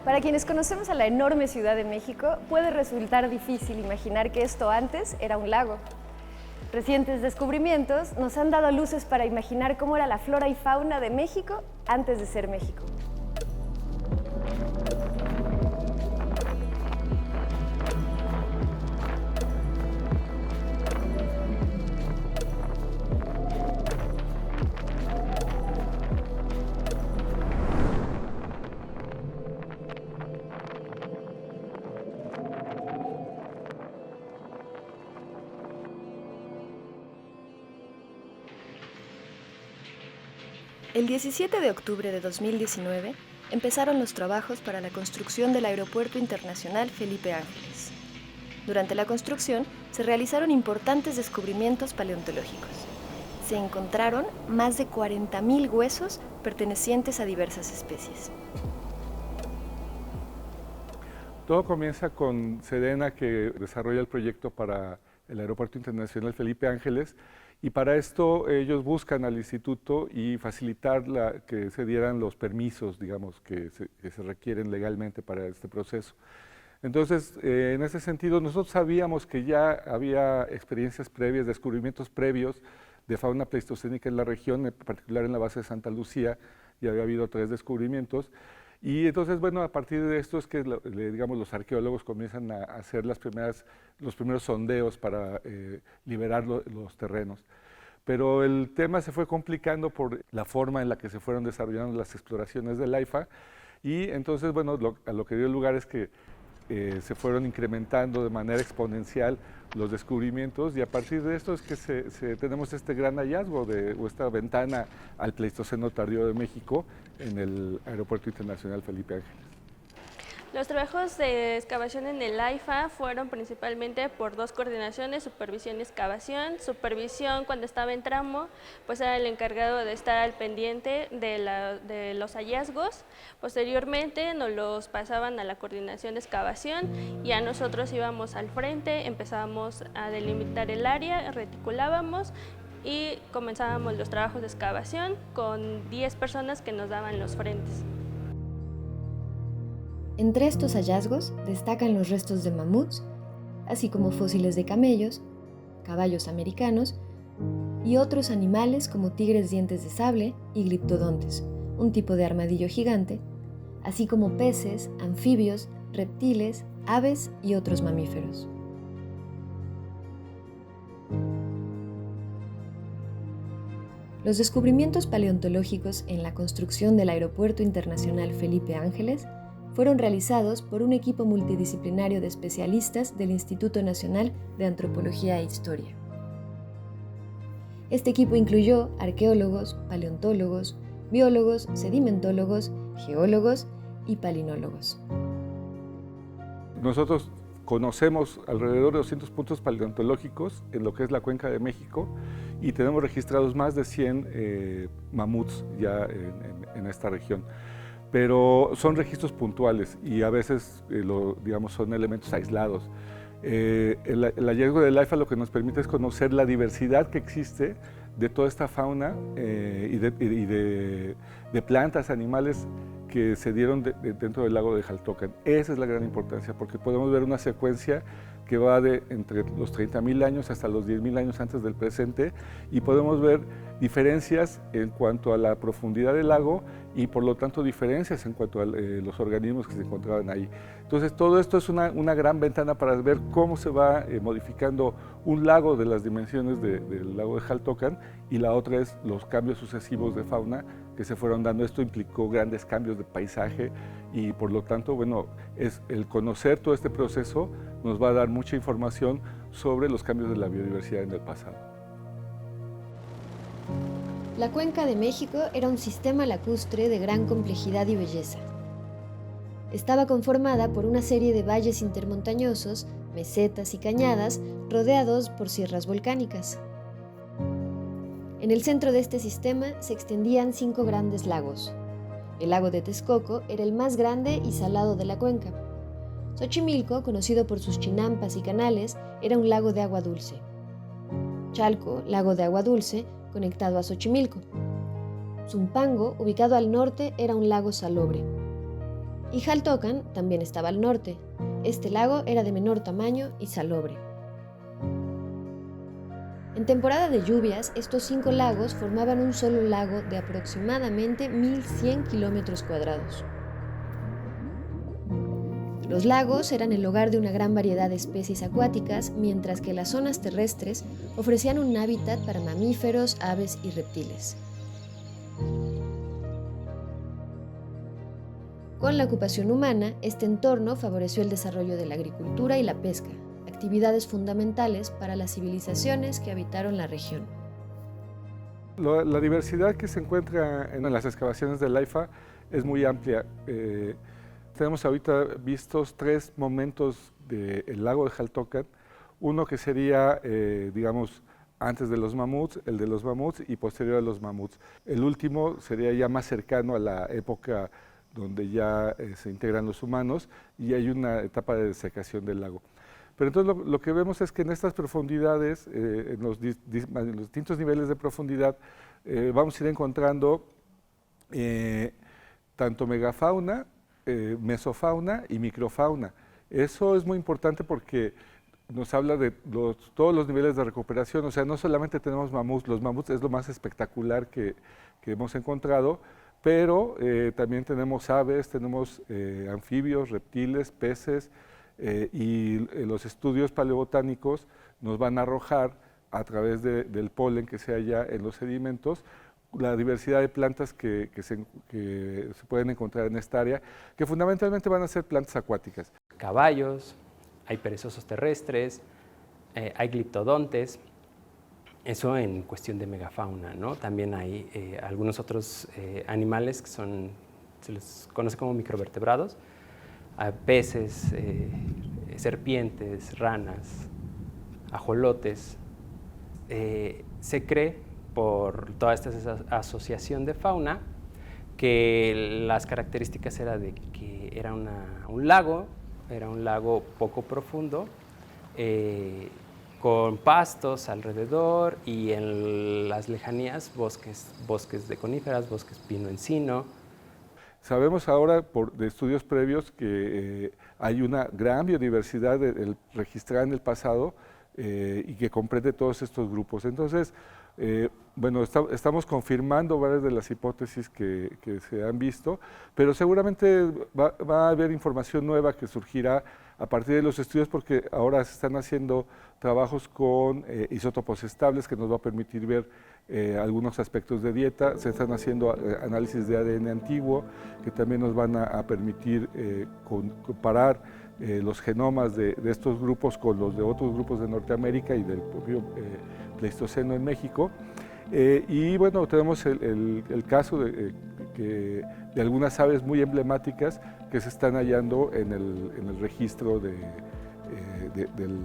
Para quienes conocemos a la enorme Ciudad de México, puede resultar difícil imaginar que esto antes era un lago. Recientes descubrimientos nos han dado luces para imaginar cómo era la flora y fauna de México antes de ser México. El 17 de octubre de 2019 empezaron los trabajos para la construcción del Aeropuerto Internacional Felipe Ángeles. Durante la construcción se realizaron importantes descubrimientos paleontológicos. Se encontraron más de 40.000 huesos pertenecientes a diversas especies. Todo comienza con Sedena, que desarrolla el proyecto para el Aeropuerto Internacional Felipe Ángeles, y para esto ellos buscan al instituto y facilitar que se dieran los permisos, digamos, que se requieren legalmente para este proceso. Entonces, en ese sentido, nosotros sabíamos que ya había experiencias previas, descubrimientos previos de fauna pleistocénica en la región, en particular en la base de Santa Lucía, ya había habido 3 descubrimientos. Y entonces, bueno, a partir de esto es que, digamos, los arqueólogos comienzan a hacer los primeros sondeos para liberar los terrenos. Pero el tema se fue complicando por la forma en la que se fueron desarrollando las exploraciones del AIFA, y entonces, bueno, a lo que dio lugar es que se fueron incrementando de manera exponencial los descubrimientos, y a partir de esto es que tenemos este gran hallazgo o esta ventana al Pleistoceno tardío de México en el Aeropuerto Internacional Felipe Ángeles. Los trabajos de excavación en el AIFA fueron principalmente por 2 coordinaciones, supervisión y excavación. Supervisión, cuando estaba en tramo, pues era el encargado de estar al pendiente de los hallazgos. Posteriormente nos los pasaban a la coordinación de excavación y a nosotros íbamos al frente, empezábamos a delimitar el área, reticulábamos y comenzábamos los trabajos de excavación con 10 personas que nos daban los frentes. Entre estos hallazgos destacan los restos de mamuts, así como fósiles de camellos, caballos americanos y otros animales como tigres dientes de sable y gliptodontes, un tipo de armadillo gigante, así como peces, anfibios, reptiles, aves y otros mamíferos. Los descubrimientos paleontológicos en la construcción del Aeropuerto Internacional Felipe Ángeles fueron realizados por un equipo multidisciplinario de especialistas del Instituto Nacional de Antropología e Historia. Este equipo incluyó arqueólogos, paleontólogos, biólogos, sedimentólogos, geólogos y palinólogos. Nosotros conocemos alrededor de 200 puntos paleontológicos en lo que es la Cuenca de México, y tenemos registrados más de 100 mamuts ya en esta región. Pero son registros puntuales y a veces, digamos, son elementos aislados. El hallazgo del AIFA lo que nos permite es conocer la diversidad que existe de toda esta fauna y de plantas, animales que se dieron dentro del lago de Jaltocan. Esa es la gran importancia, porque podemos ver una secuencia que va de entre los 30.000 años hasta los 10.000 años antes del presente, y podemos ver diferencias en cuanto a la profundidad del lago y por lo tanto diferencias en cuanto a los organismos que se encontraban ahí. Entonces todo esto es una gran ventana para ver cómo se va modificando un lago de las dimensiones del lago de Jaltocan, y la otra es los cambios sucesivos de fauna que se fueron dando. Esto implicó grandes cambios de paisaje y por lo tanto, bueno, el conocer todo este proceso nos va a dar mucha información sobre los cambios de la biodiversidad en el pasado. La Cuenca de México era un sistema lacustre de gran complejidad y belleza. Estaba conformada por una serie de valles intermontañosos, mesetas y cañadas rodeados por sierras volcánicas. En el centro de este sistema se extendían 5 grandes lagos. El lago de Texcoco era el más grande y salado de la cuenca. Xochimilco, conocido por sus chinampas y canales, era un lago de agua dulce. Chalco, lago de agua dulce, conectado a Xochimilco. Zumpango, ubicado al norte, era un lago salobre. Y Jaltocan también estaba al norte. Este lago era de menor tamaño y salobre. En temporada de lluvias, estos 5 lagos formaban un solo lago de aproximadamente 1.100 kilómetros cuadrados. Los lagos eran el hogar de una gran variedad de especies acuáticas, mientras que las zonas terrestres ofrecían un hábitat para mamíferos, aves y reptiles. Con la ocupación humana, este entorno favoreció el desarrollo de la agricultura y la pesca, actividades fundamentales para las civilizaciones que habitaron la región. La diversidad que se encuentra en las excavaciones del AIFA es muy amplia. Tenemos ahorita vistos 3 momentos del lago de Jaltocan, uno que sería, digamos, antes de los mamuts, el de los mamuts y posterior a los mamuts. El último sería ya más cercano a la época donde ya se integran los humanos y hay una etapa de desecación del lago. Pero entonces lo que vemos es que en estas profundidades, en los distintos niveles de profundidad, vamos a ir encontrando tanto megafauna, mesofauna y microfauna. Eso es muy importante porque nos habla de todos los niveles de recuperación, o sea, no solamente tenemos mamuts, los mamuts es lo más espectacular que hemos encontrado, pero también tenemos aves, tenemos anfibios, reptiles, peces, y los estudios paleobotánicos nos van a arrojar a través del polen que se halla en los sedimentos la diversidad de plantas que se pueden encontrar en esta área, que fundamentalmente van a ser plantas acuáticas. Caballos, hay perezosos terrestres, hay gliptodontes, eso en cuestión de megafauna, ¿no? También hay algunos otros animales que se les conoce como microvertebrados, peces, serpientes, ranas, ajolotes. Se cree por toda esta asociación de fauna que las características eran de que era un lago poco profundo, con pastos alrededor y en las lejanías bosques de coníferas, bosques pino-encino. Sabemos ahora de estudios previos que hay una gran biodiversidad registrada en el pasado y que comprende todos estos grupos. Entonces, bueno, estamos confirmando varias de las hipótesis que se han visto, pero seguramente va a haber información nueva que surgirá a partir de los estudios, porque ahora se están haciendo trabajos con isótopos estables que nos va a permitir ver algunos aspectos de dieta, se están haciendo análisis de ADN antiguo que también nos van a permitir comparar los genomas de estos grupos con los de otros grupos de Norteamérica y del propio Pleistoceno en México. Y bueno, tenemos el caso de algunas aves muy emblemáticas que se están hallando en el registro del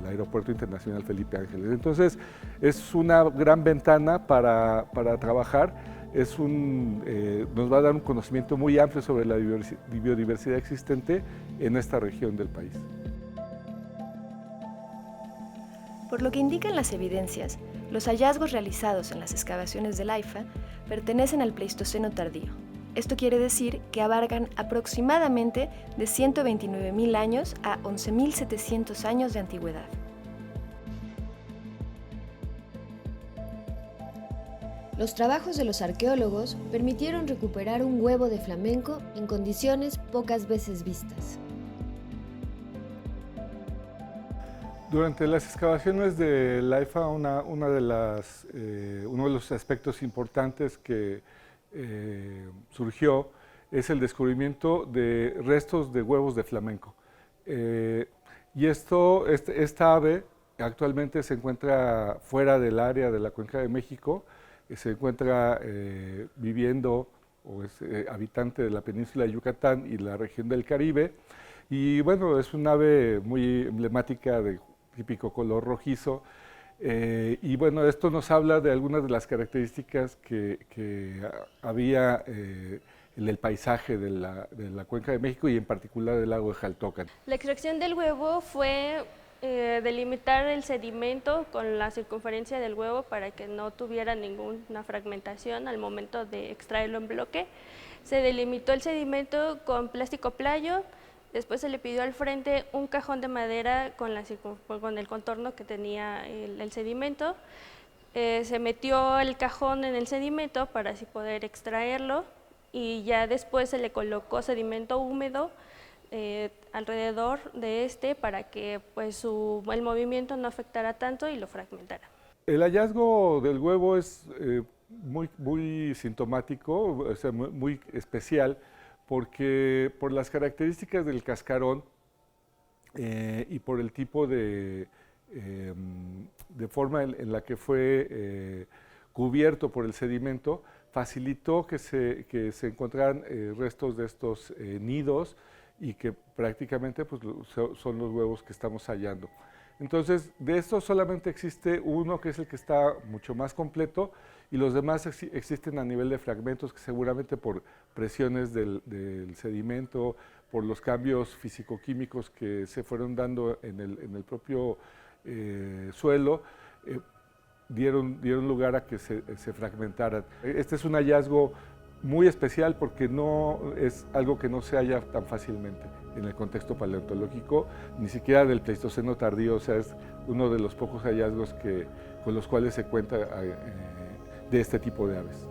Aeropuerto Internacional Felipe Ángeles. Entonces, es una gran ventana para trabajar, nos va a dar un conocimiento muy amplio sobre la biodiversidad existente en esta región del país. Por lo que indican las evidencias, los hallazgos realizados en las excavaciones del AIFA pertenecen al Pleistoceno tardío. Esto quiere decir que abarcan aproximadamente de 129.000 años a 11.700 años de antigüedad. Los trabajos de los arqueólogos permitieron recuperar un huevo de flamenco en condiciones pocas veces vistas. Durante las excavaciones del AIFA, uno de los aspectos importantes que surgió es el descubrimiento de restos de huevos de flamenco. Y esta ave actualmente se encuentra fuera del área de la Cuenca de México, se encuentra viviendo o es habitante de la península de Yucatán y la región del Caribe. Y bueno, es un ave muy emblemática de típico color rojizo. Y bueno, esto nos habla de algunas de las características que había en el paisaje de la Cuenca de México y en particular del lago de Jaltocan. La extracción del huevo fue delimitar el sedimento con la circunferencia del huevo para que no tuviera ninguna fragmentación al momento de extraerlo en bloque. Se delimitó el sedimento con plástico playo, después se le pidió al frente un cajón de madera con el contorno que tenía el sedimento. Se metió el cajón en el sedimento para así poder extraerlo y ya después se le colocó sedimento húmedo alrededor de para que pues, el movimiento no afectara tanto y lo fragmentara. El hallazgo del huevo es muy sintomático, o sea, muy especial, porque por las características del cascarón y por el tipo de forma en la que fue cubierto por el sedimento, facilitó que se encontraran restos de estos nidos y que prácticamente pues, son los huevos que estamos hallando. Entonces, de estos solamente existe uno que es el que está mucho más completo y los demás existen a nivel de fragmentos que seguramente por presiones del sedimento, por los cambios físico-químicos que se fueron dando en el propio suelo, dieron lugar a que se fragmentaran. Este es un hallazgo muy especial porque no es algo que no se halla tan fácilmente en el contexto paleontológico, ni siquiera del Pleistoceno tardío, o sea, es uno de los pocos hallazgos con los cuales se cuenta de este tipo de aves.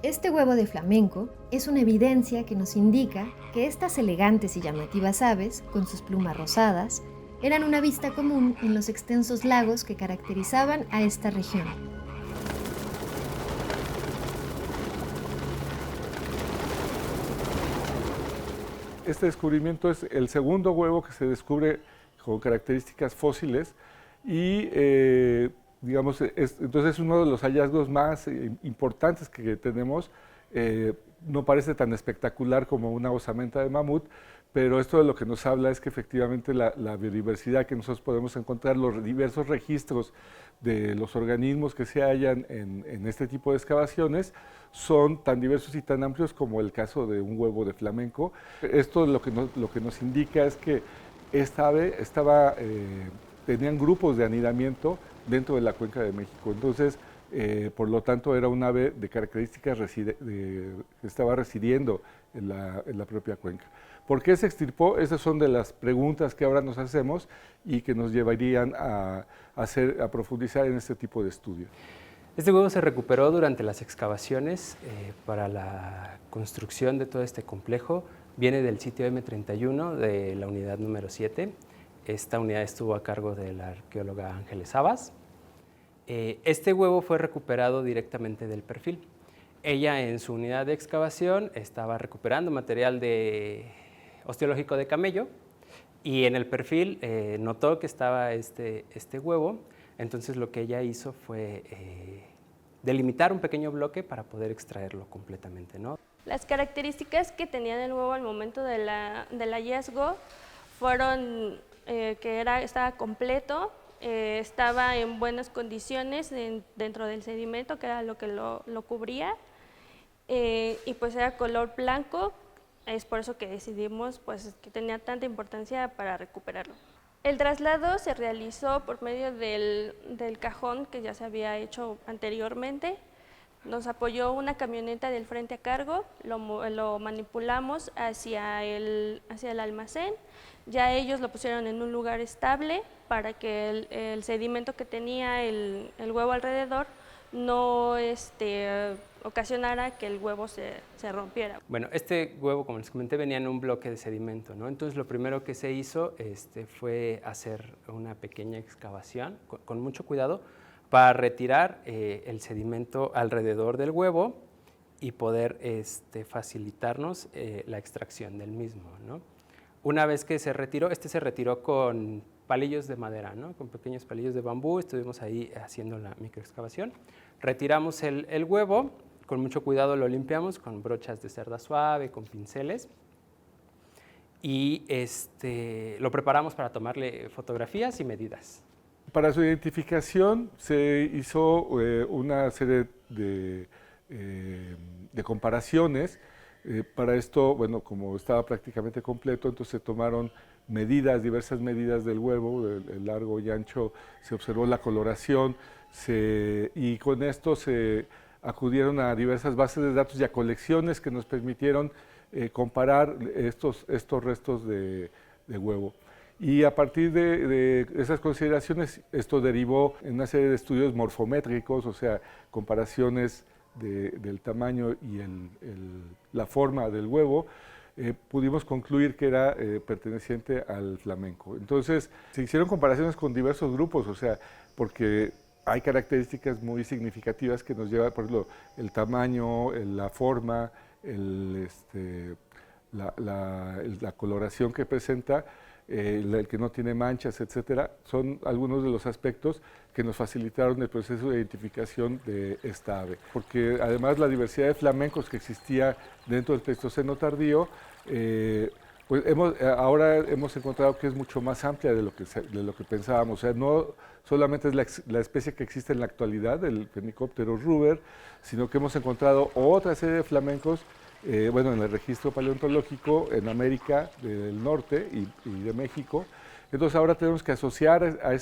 Este huevo de flamenco es una evidencia que nos indica que estas elegantes y llamativas aves, con sus plumas rosadas, eran una vista común en los extensos lagos que caracterizaban a esta región. Este descubrimiento es el segundo huevo que se descubre con características fósiles y digamos, entonces es uno de los hallazgos más importantes que tenemos. No parece tan espectacular como una osamenta de mamut, pero esto de lo que nos habla es que efectivamente la biodiversidad que nosotros podemos encontrar, los diversos registros de los organismos que se hallan en este tipo de excavaciones, son tan diversos y tan amplios como el caso de un huevo de flamenco. Esto lo que nos indica es que esta ave tenían grupos de anidamiento dentro de la Cuenca de México. Entonces, por lo tanto, era un ave de características que estaba residiendo en la propia cuenca. ¿Por qué se extirpó? Esas son de las preguntas que ahora nos hacemos y que nos llevarían a profundizar en este tipo de estudios. Este huevo se recuperó durante las excavaciones para la construcción de todo este complejo. Viene del sitio M31 de la unidad número 7. Esta unidad estuvo a cargo de la arqueóloga Ángeles Sabas. Este huevo fue recuperado directamente del perfil. Ella en su unidad de excavación estaba recuperando material osteológico de camello y en el perfil notó que estaba este huevo. Entonces lo que ella hizo fue delimitar un pequeño bloque para poder extraerlo completamente, ¿no? Las características que tenía el huevo al momento del hallazgo fueron que estaba completo, estaba en buenas condiciones dentro del sedimento, que era lo que lo cubría, y pues era color blanco. Es por eso que decidimos pues, que tenía tanta importancia para recuperarlo. El traslado se realizó por medio del cajón que ya se había hecho anteriormente. Nos apoyó una camioneta del frente a cargo, lo manipulamos hacia el almacén. Ya ellos lo pusieron en un lugar estable para que el sedimento que tenía el huevo alrededor no ocasionara que el huevo se rompiera. Bueno, este huevo, como les comenté, venía en un bloque de sedimento, ¿no? Entonces lo primero que se hizo fue hacer una pequeña excavación con mucho cuidado para retirar el sedimento alrededor del huevo y poder facilitarnos la extracción del mismo, ¿no? Una vez que se retiró, se retiró con palillos de madera, ¿no? Con pequeños palillos de bambú, estuvimos ahí haciendo la microexcavación. Retiramos el huevo, con mucho cuidado lo limpiamos con brochas de cerda suave, con pinceles, y lo preparamos para tomarle fotografías y medidas. Para su identificación se hizo una serie de comparaciones. Para esto, bueno, como estaba prácticamente completo, entonces se tomaron diversas medidas del huevo, el largo y ancho, se observó la coloración y con esto se acudieron a diversas bases de datos y a colecciones que nos permitieron comparar estos restos de huevo. Y a partir de esas consideraciones, esto derivó en una serie de estudios morfométricos, o sea, comparaciones del tamaño y la forma del huevo. Pudimos concluir que era perteneciente al flamenco. Entonces, se hicieron comparaciones con diversos grupos, o sea, porque hay características muy significativas que nos llevan, por ejemplo, el tamaño, la forma, la coloración que presenta, el que no tiene manchas, etcétera, son algunos de los aspectos que nos facilitaron el proceso de identificación de esta ave. Porque además la diversidad de flamencos que existía dentro del Pleistoceno tardío, pues ahora hemos encontrado que es mucho más amplia de lo que pensábamos. O sea, no solamente es la especie que existe en la actualidad, el Phenicopterus ruber, sino que hemos encontrado otra serie de flamencos en el registro paleontológico en América del Norte y de México. Entonces ahora tenemos que asociar a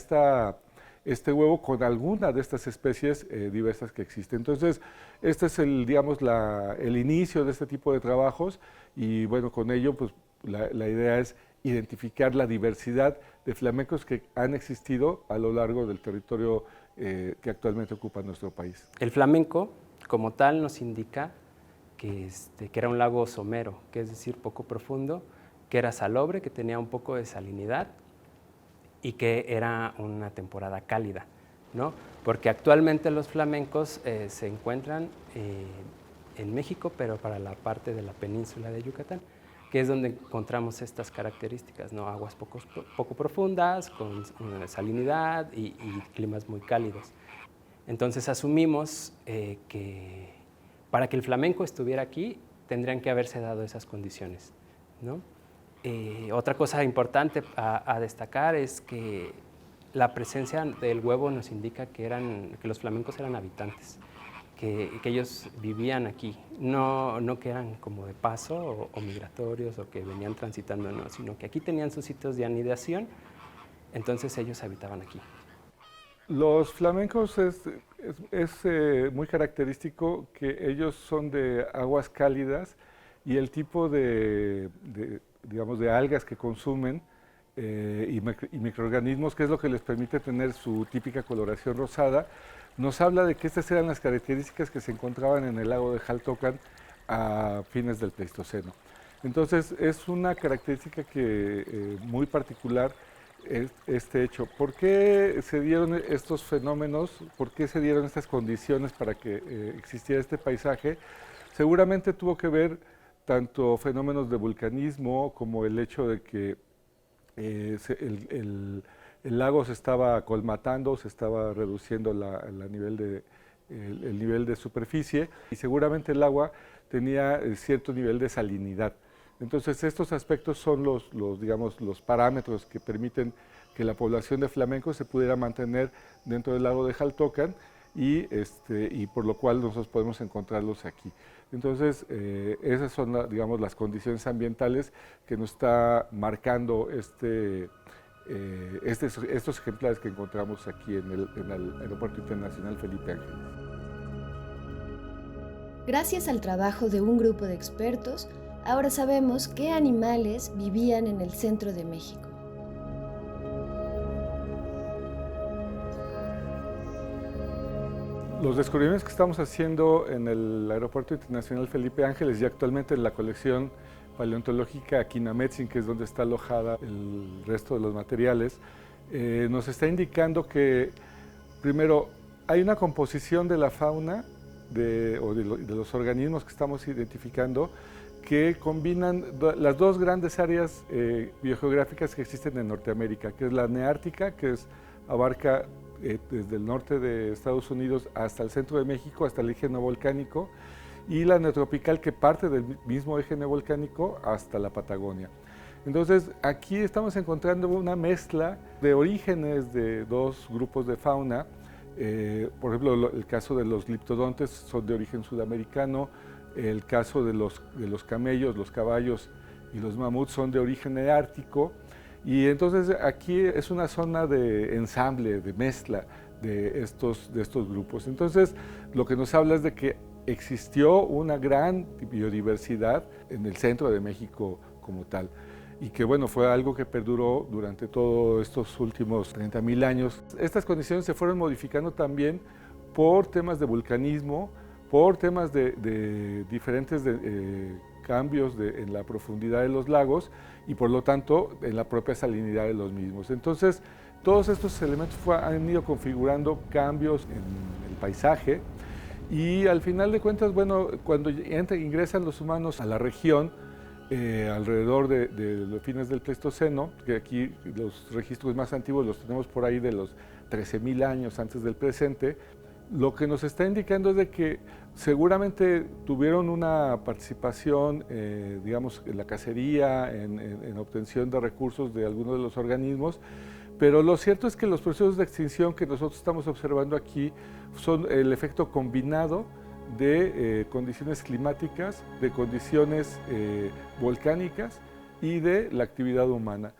este huevo con alguna de estas especies diversas que existen. Entonces este es el inicio de este tipo de trabajos y bueno, con ello pues la idea es identificar la diversidad de flamencos que han existido a lo largo del territorio que actualmente ocupa nuestro país. El flamenco como tal nos indica que era un lago somero, que es decir, poco profundo, que era salobre, que tenía un poco de salinidad y que era una temporada cálida, ¿no? Porque actualmente los flamencos se encuentran en México, pero para la parte de la península de Yucatán, que es donde encontramos estas características, ¿no? Aguas poco profundas, con salinidad y climas muy cálidos. Entonces asumimos que para que el flamenco estuviera aquí, tendrían que haberse dado esas condiciones, ¿no? Otra cosa importante a destacar es que la presencia del huevo nos indica que los flamencos eran habitantes, que ellos vivían aquí, no que eran como de paso o migratorios o que venían transitando, no, sino que aquí tenían sus sitios de anidación, entonces ellos habitaban aquí. Los flamencos es muy característico que ellos son de aguas cálidas y el tipo de algas que consumen y microorganismos, que es lo que les permite tener su típica coloración rosada, nos habla de que estas eran las características que se encontraban en el lago de Xaltocan a fines del Pleistoceno. Entonces es una característica muy particular este hecho. ¿Por qué se dieron estos fenómenos? ¿Por qué se dieron estas condiciones para que existiera este paisaje? Seguramente tuvo que ver tanto fenómenos de vulcanismo como el hecho de que el lago se estaba colmatando, se estaba reduciendo el nivel de superficie y seguramente el agua tenía cierto nivel de salinidad. Entonces estos aspectos son los parámetros que permiten que la población de flamencos se pudiera mantener dentro del lago de Xaltocan y por lo cual nosotros podemos encontrarlos aquí. Entonces esas son las condiciones ambientales que nos está marcando estos ejemplares que encontramos aquí en el Aeropuerto Internacional Felipe Ángeles. Gracias al trabajo de un grupo de expertos, ahora sabemos qué animales vivían en el centro de México. Los descubrimientos que estamos haciendo en el Aeropuerto Internacional Felipe Ángeles y actualmente en la colección paleontológica Quinametzin, que es donde está alojada el resto de los materiales, nos está indicando que, primero, hay una composición de la fauna de los organismos que estamos identificando que combinan las dos grandes áreas biogeográficas que existen en Norteamérica, que es la neártica, que abarca desde el norte de Estados Unidos hasta el centro de México, hasta el eje neovolcánico, y la neotropical, que parte del mismo eje neovolcánico hasta la Patagonia. Entonces, aquí estamos encontrando una mezcla de orígenes de dos grupos de fauna. Por ejemplo, el caso de los gliptodontes son de origen sudamericano, el caso de los camellos, los caballos y los mamuts son de origen neártico. Y entonces aquí es una zona de ensamble, de mezcla de estos grupos. Entonces, lo que nos habla es de que existió una gran biodiversidad en el centro de México como tal, y que bueno, fue algo que perduró durante todos estos últimos 30.000 años. Estas condiciones se fueron modificando también por temas de vulcanismo, por temas de diferentes cambios en la profundidad de los lagos y por lo tanto en la propia salinidad de los mismos. Entonces, todos estos elementos han ido configurando cambios en el paisaje y al final de cuentas, bueno, cuando ingresan los humanos a la región, alrededor de los fines del Pleistoceno, que aquí los registros más antiguos los tenemos por ahí de los 13.000 años antes del presente, lo que nos está indicando es de que seguramente tuvieron una participación, digamos, en la cacería, en obtención de recursos de algunos de los organismos, pero lo cierto es que los procesos de extinción que nosotros estamos observando aquí son el efecto combinado de condiciones climáticas, de condiciones volcánicas y de la actividad humana.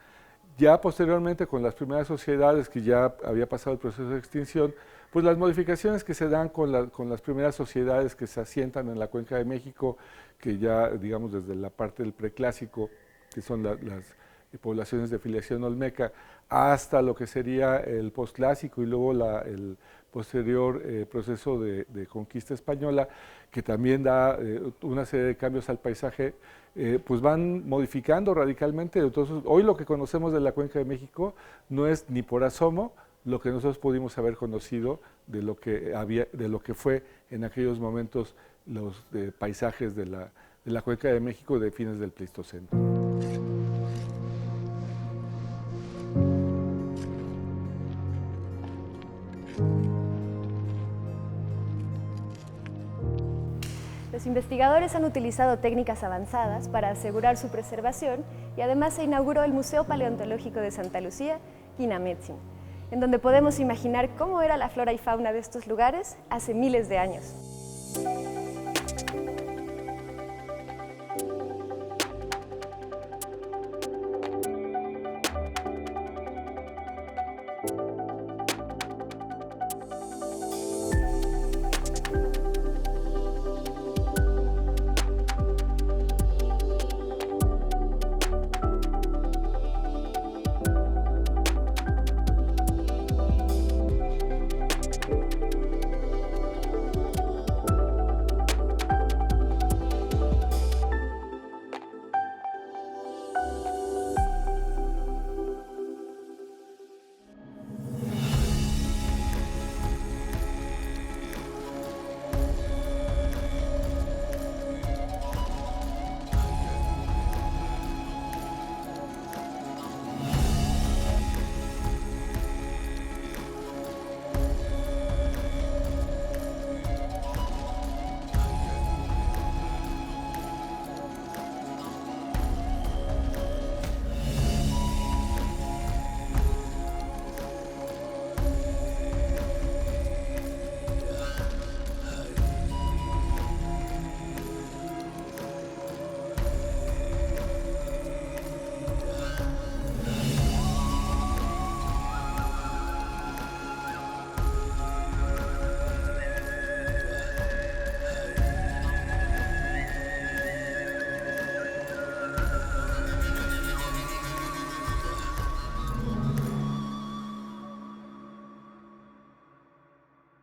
Ya posteriormente, con las primeras sociedades que ya había pasado el proceso de extinción, pues las modificaciones que se dan con las primeras sociedades que se asientan en la Cuenca de México, que ya, digamos, desde la parte del preclásico, que son las poblaciones de filiación olmeca, hasta lo que sería el postclásico y luego el posterior proceso de conquista española, que también da una serie de cambios al paisaje, pues van modificando radicalmente. Entonces, hoy lo que conocemos de la Cuenca de México no es ni por asomo lo que nosotros pudimos haber conocido de lo que fue en aquellos momentos los paisajes de la Cuenca de México de fines del Pleistoceno. Los investigadores han utilizado técnicas avanzadas para asegurar su preservación y además se inauguró el Museo Paleontológico de Santa Lucía, Quinametzin, en donde podemos imaginar cómo era la flora y fauna de estos lugares hace miles de años.